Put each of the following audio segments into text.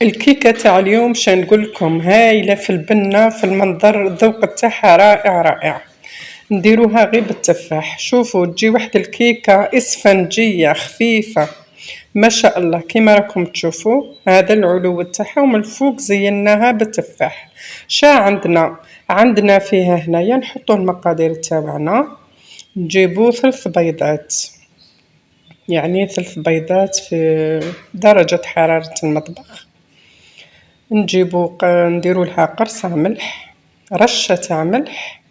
الكيكة تاع اليوم نقول لكم هايلة في البنة، في المنظر، الذوق تاعها رائع رائع. نديروها غير بالتفاح. شوفوا تجي واحد الكيكة اسفنجية خفيفة ما شاء الله كيما راكم تشوفوا. هذا العلو تاعها ومن الفوق زيناها بالتفاح. عندنا فيها هنايا نحطوا المقادير تاعنا. نجيبوا 3 بيضات، يعني 3 بيضات في درجة حرارة المطبخ. نديروا لها قرصة ملح، رشة تاع ملح.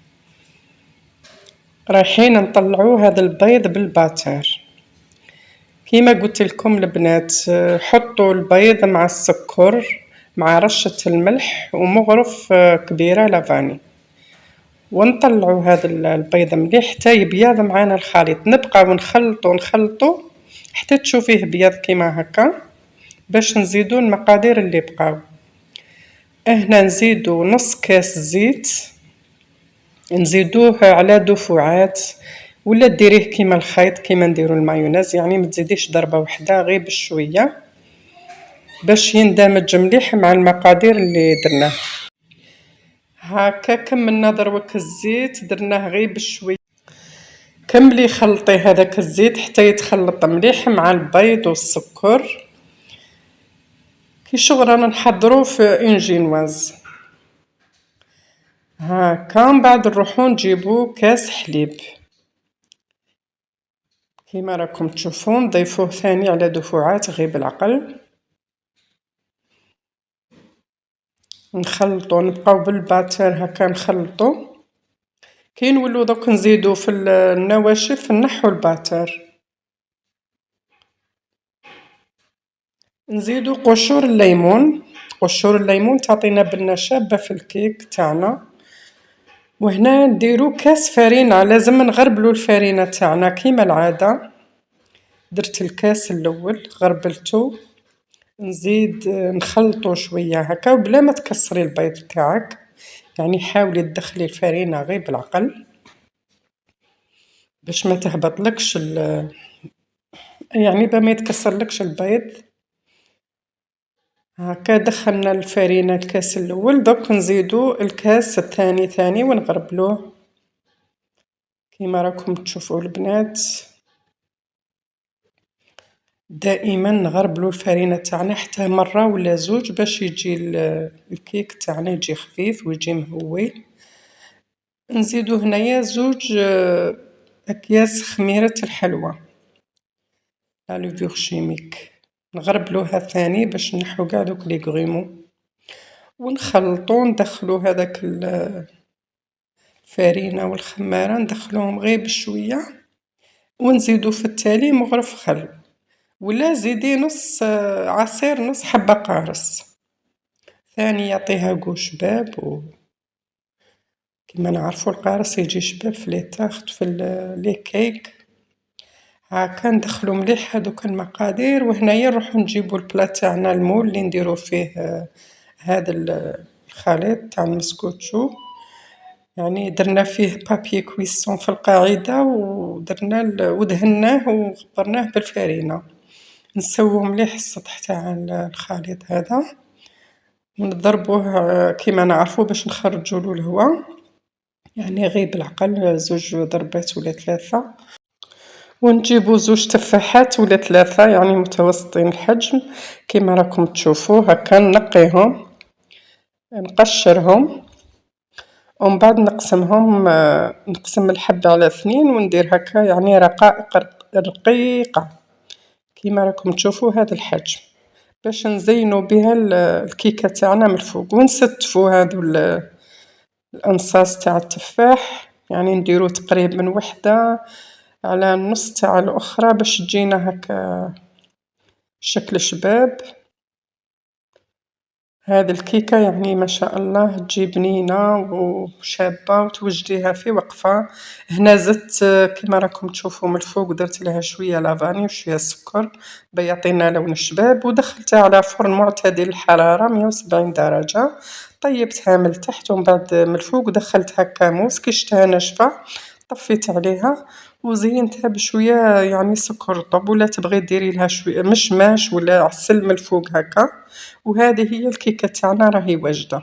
رايحين نطلعوا هذا البيض بالباتر. كيما قلت لكم البنات، حطوا البيض مع السكر مع رشة الملح ومغرف كبيرة لافاني، ونطلعوا هذا البيض مليح حتى يبيض معانا الخليط. نبقاو نخلطوا حتى تشوفيه بيض كيما هكا، باش نزيدوا المقادير اللي بقاو. هنا نزيدوا نص كاس زيت، نزيدوه على دفعات، ولا ديريه كيما الخيط كيما نديرو المايونيز، يعني ما تزيديش ضربه واحده غير بشويه باش يندمج مليح مع المقادير اللي درناه. هكا كملنا دروك الزيت، درناه غير بشويه. كملي خلطي هذاك الزيت حتى يتخلط مليح مع البيض والسكر. كي شغل رانا نحضرو في اون جينواز. هاكا من بعد نروحو نجيبو كاس حليب كيما راكم تشوفون، نضيفوه ثاني على دفعات غير بالعقل. نخلطو، نبقاو بالباتر هكا نخلطو. كي نولو دوك نزيدو في النواشف نحو الباتر. نزيدو قشور الليمون. قشور الليمون تعطينا بنة شابة في الكيك تاعنا. وهنا نديرو كاس فرينة، لازم نغربلو الفرينة تاعنا كيما العادة. درت الكاس الاول غربلتو، نزيد نخلطو شويه هكا وبلا ما تكسري البيض تاعك، يعني حاولي تدخلي الفرينة غير بالعقل باش ما تهبطلكش يعني با ما يتكسرلكش البيض. هكا دخلنا الفرينة الكاس الاول، دوك نزيدو الكاس الثاني ثاني ونغربلوه كيما راكم تشوفوا البنات. دائما نغربلو الفرينة تاعنا حتى مرة ولا زوج باش يجي الكيك تاعنا يجي خفيف ويجي مهوي. نزيدو هنايا 2 أكياس خميرة الحلوى لا لوفور شيميك، نغربلوها ثاني باش نحو قاع دوك لي غريمو، ونخلطو ندخلو هذاك الفرينة والخمارة ندخلوهم غير بشوية، ونزيدو في التالي مغرف خل، ولا زيدي نص عصير نص حبة قارص ثاني يعطيها قو شباب. كيما نعرفو القارص يجي شباب في لي تارت في لي كيك. هاكا ندخلو مليح هادوك المقادير. وهنايا نروحو نجيبو البلا تاعنا المول اللي نديرو فيه هذا الخليط تاع المسكوتشو، يعني درنا فيه بابي كويسون في القاعدة ودهناه وغبرناه بالفرينة. نسوو مليح السطح تاع الخليط هذا ونضربوه كيما نعرفو باش نخرجولو الهواء، يعني غير بالعقل 2 ضربات ولا 3. ونجيبو 2 تفاحات ولا 3 يعني متوسطين الحجم كيما راكم تشوفوا هكا. نقيهم نقشرهم ومن بعد نقسمهم، نقسم الحبة على 2 وندير هكا يعني رقائق رقيقة كيما راكم تشوفوا هذا الحجم باش نزينو بها الكيكة تاعنا من الفوق. ونستفو هذو الأنصاص تاع التفاح، يعني نديرو تقريبا وحدة على النص تاع الأخرى باش تجينا هكا شكل شباب. هذه الكيكة يعني ما شاء الله تجي بنينة وشابة وتوجديها في وقفة. هنا زدت كيما راكم تشوفوا من الفوق درت لها شوية لافاني وشوية سكر بيعطينا لون شباب، ودخلتها على فرن معتدل الحرارة 170 درجة. طيبتها من التحت ومن بعد من الفوق دخلت هكا موس كي شتها ناشفة طفيت عليها وزينتها بشوية يعني سكر رطب ولا تبغي ديريلها شوية مشماش ولا عسل من الفوق هاكا، وهذه هي الكيكة تاعنا راهي واجدة.